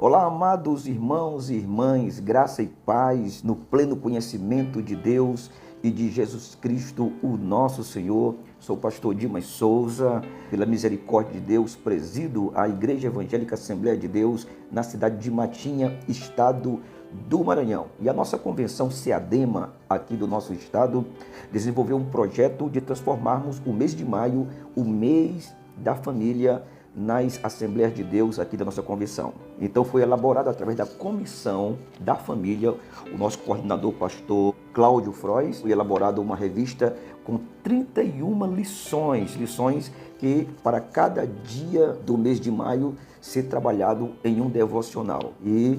Olá, amados irmãos e irmãs, graça e paz no pleno conhecimento de Deus e de Jesus Cristo, o nosso Senhor. Sou o pastor Dimas Souza, pela misericórdia de Deus, presido a Igreja Evangélica Assembleia de Deus na cidade de Matinha, estado do Maranhão. E a nossa convenção SEADEMA, aqui do nosso estado, desenvolveu um projeto de transformarmos o mês de maio, o mês da família, nas Assembleias de Deus aqui da nossa convenção. Então foi elaborado através da Comissão da Família, o nosso coordenador pastor Cláudio Frois, foi elaborada uma revista com 31 lições que para cada dia do mês de maio ser trabalhado em um devocional. E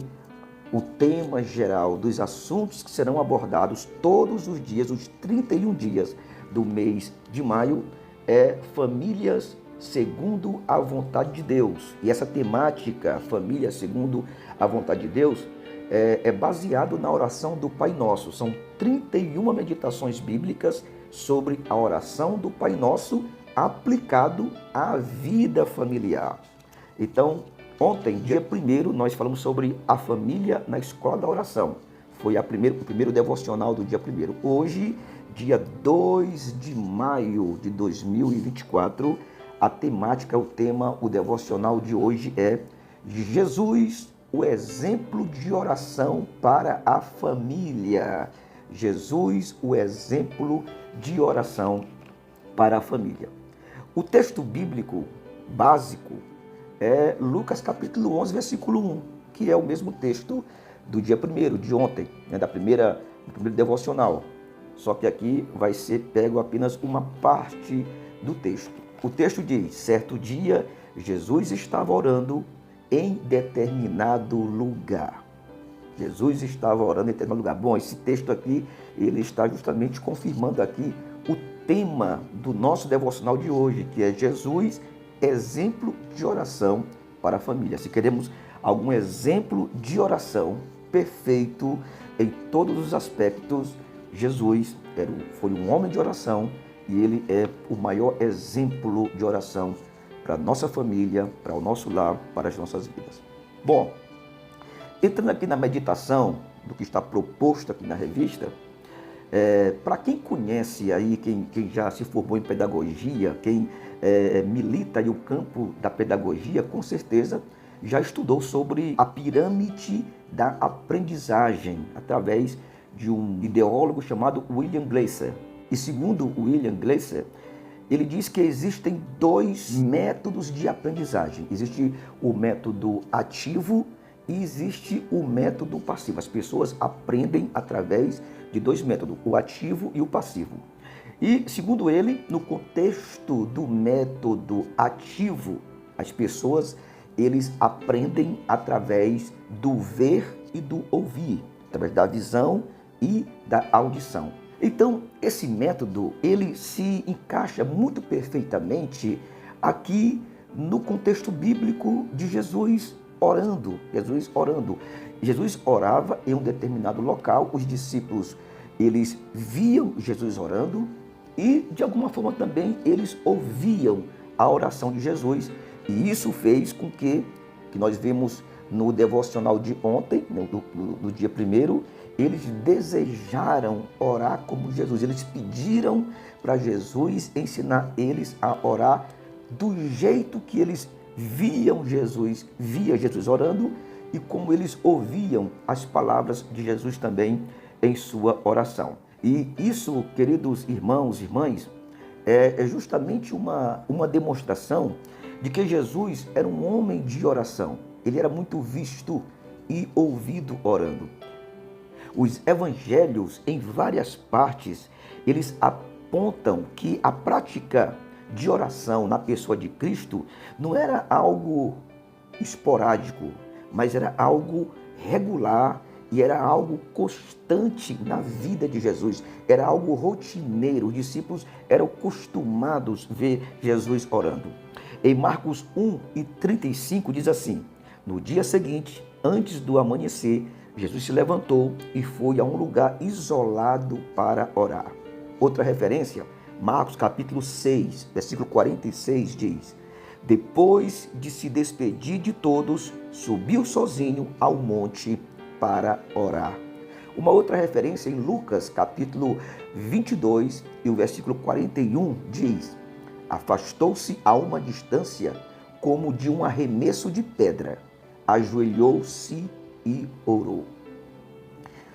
o tema geral dos assuntos que serão abordados todos os dias, os 31 dias do mês de maio, é famílias segundo a vontade de Deus. E essa temática, família segundo a vontade de Deus, é baseado na oração do Pai Nosso. São 31 meditações bíblicas sobre a oração do Pai Nosso aplicado à vida familiar. Então, ontem, dia 1º, nós falamos sobre a família na escola da oração. Foi o primeiro devocional do dia 1º. Hoje, dia 2 de maio de 2024, a temática, o tema, o devocional de hoje é Jesus, o exemplo de oração para a família. Jesus, o exemplo de oração para a família. O texto bíblico básico é Lucas capítulo 11, versículo 1, que é o mesmo texto do dia 1º, de ontem, do primeiro devocional. Só que aqui vai ser pego apenas uma parte do texto. O texto diz: certo dia, Jesus estava orando em determinado lugar. Jesus estava orando em determinado lugar. Bom, esse texto aqui, ele está justamente confirmando aqui o tema do nosso devocional de hoje, que é Jesus, exemplo de oração para a família. Se queremos algum exemplo de oração perfeito em todos os aspectos, Jesus foi um homem de oração e ele é o maior exemplo de oração para a nossa família, para o nosso lar, para as nossas vidas. Bom, entrando aqui na meditação do que está proposto aqui na revista, para quem conhece aí, quem já se formou em pedagogia, quem milita aí o campo da pedagogia, com certeza já estudou sobre a pirâmide da aprendizagem, através de um ideólogo chamado William Glasser. E segundo William Glasser, ele diz que existem dois métodos de aprendizagem. Existe o método ativo e existe o método passivo. As pessoas aprendem através de dois métodos, o ativo e o passivo. E, segundo ele, no contexto do método ativo, as pessoas, eles aprendem através do ver e do ouvir, através da visão e da audição. Então, esse método, ele se encaixa muito perfeitamente aqui no contexto bíblico de Jesus orando. Jesus orava em um determinado local, os discípulos, eles viam Jesus orando e, de alguma forma também, eles ouviam a oração de Jesus. E isso fez com que nós vimos no devocional de ontem, no dia 1º, eles desejaram orar como Jesus. Eles pediram para Jesus ensinar eles a orar do jeito que eles via Jesus orando e como eles ouviam as palavras de Jesus também em sua oração. E isso, queridos irmãos e irmãs, é justamente uma demonstração de que Jesus era um homem de oração. Ele era muito visto e ouvido orando. Os evangelhos, em várias partes, eles apontam que a prática de oração na pessoa de Cristo não era algo esporádico, mas era algo regular e era algo constante na vida de Jesus. Era algo rotineiro. Os discípulos eram acostumados a ver Jesus orando. Em Marcos 1:35 diz assim: no dia seguinte, antes do amanhecer, Jesus se levantou e foi a um lugar isolado para orar. Outra referência, Marcos capítulo 6, versículo 46 diz: depois de se despedir de todos, subiu sozinho ao monte para orar. Uma outra referência em Lucas, capítulo 22 e o versículo 41 diz: afastou-se a uma distância como de um arremesso de pedra, ajoelhou-se e orou.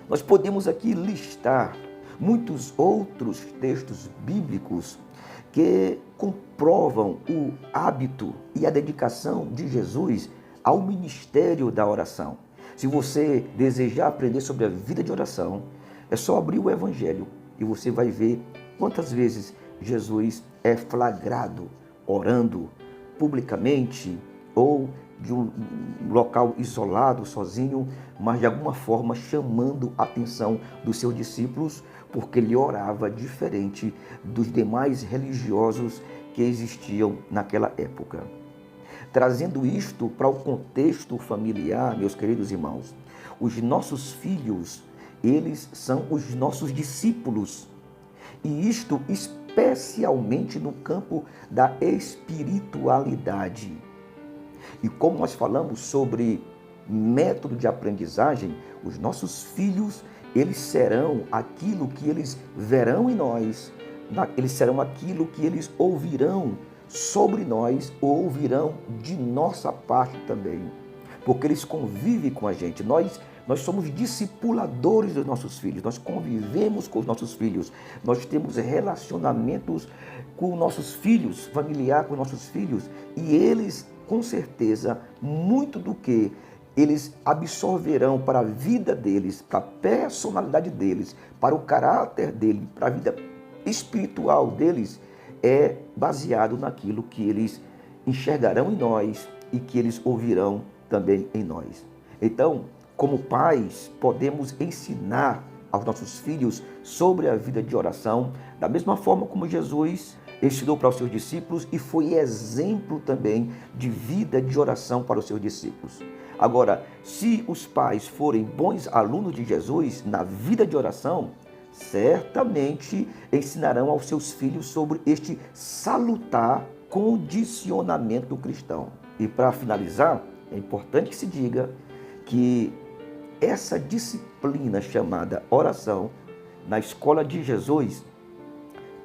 Nós podemos aqui listar muitos outros textos bíblicos que comprovam o hábito e a dedicação de Jesus ao ministério da oração. Se você desejar aprender sobre a vida de oração, é só abrir o Evangelho e você vai ver quantas vezes Jesus é flagrado orando publicamente ou de um local isolado, sozinho, mas de alguma forma chamando a atenção dos seus discípulos, porque ele orava diferente dos demais religiosos que existiam naquela época. Trazendo isto para o contexto familiar, meus queridos irmãos, os nossos filhos, eles são os nossos discípulos. E isto especialmente no campo da espiritualidade. E como nós falamos sobre método de aprendizagem, os nossos filhos, eles serão aquilo que eles verão em nós, eles serão aquilo que eles ouvirão sobre nós ou ouvirão de nossa parte também, porque eles convivem com a gente. Nós somos discipuladores dos nossos filhos, nós convivemos com os nossos filhos, nós temos relacionamentos com nossos filhos, familiar com nossos filhos, e eles, com certeza, muito do que eles absorverão para a vida deles, para a personalidade deles, para o caráter deles, para a vida espiritual deles, é baseado naquilo que eles enxergarão em nós e que eles ouvirão também em nós. Então, como pais, podemos ensinar aos nossos filhos sobre a vida de oração, da mesma forma como Jesus ensinou para os seus discípulos e foi exemplo também de vida de oração para os seus discípulos. Agora, se os pais forem bons alunos de Jesus na vida de oração, certamente ensinarão aos seus filhos sobre este salutar condicionamento cristão. E para finalizar, é importante que se diga que essa disciplina chamada oração na escola de Jesus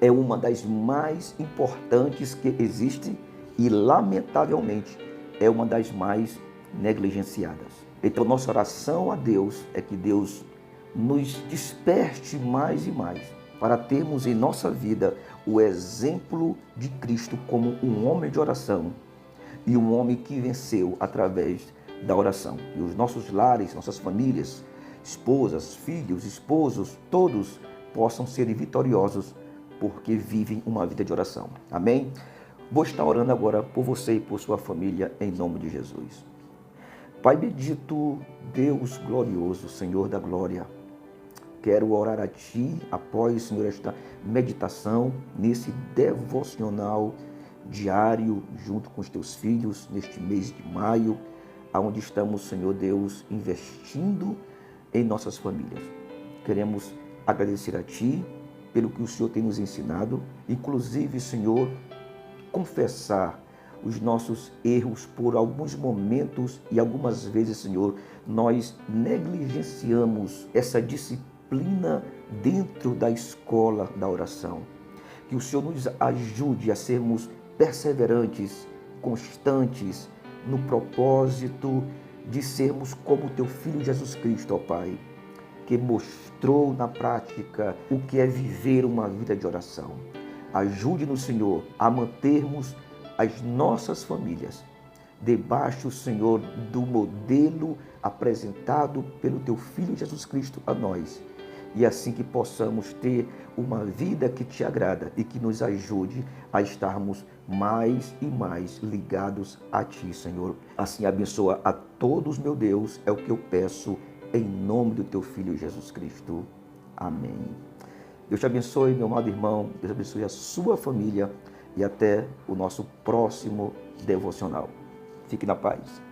é uma das mais importantes que existe e, lamentavelmente, é uma das mais negligenciadas. Então, nossa oração a Deus é que Deus nos desperte mais e mais para termos em nossa vida o exemplo de Cristo como um homem de oração e um homem que venceu através da oração. E os nossos lares, nossas famílias, esposas, filhos, esposos, todos possam ser vitoriosos porque vivem uma vida de oração. Amém? Vou estar orando agora por você e por sua família em nome de Jesus. Pai bendito, Deus glorioso, Senhor da glória, quero orar a Ti após, Senhor, esta meditação, nesse devocional diário, junto com os Teus filhos, neste mês de maio, onde estamos, Senhor Deus, investindo em nossas famílias. Queremos agradecer a Ti pelo que o Senhor tem nos ensinado, inclusive, Senhor, confessar os nossos erros por alguns momentos e algumas vezes, Senhor, nós negligenciamos essa disciplina dentro da escola da oração. Que o Senhor nos ajude a sermos perseverantes, constantes no propósito de sermos como Teu Filho Jesus Cristo, ó Pai, que mostrou na prática o que é viver uma vida de oração. Ajude-nos, Senhor, a mantermos as nossas famílias debaixo, Senhor, do modelo apresentado pelo Teu Filho Jesus Cristo a nós. E assim que possamos ter uma vida que Te agrada e que nos ajude a estarmos mais e mais ligados a Ti, Senhor. Assim abençoa a todos, meu Deus, é o que eu peço em nome do Teu Filho Jesus Cristo. Amém. Deus te abençoe, meu amado irmão. Deus abençoe a sua família e até o nosso próximo devocional. Fique na paz.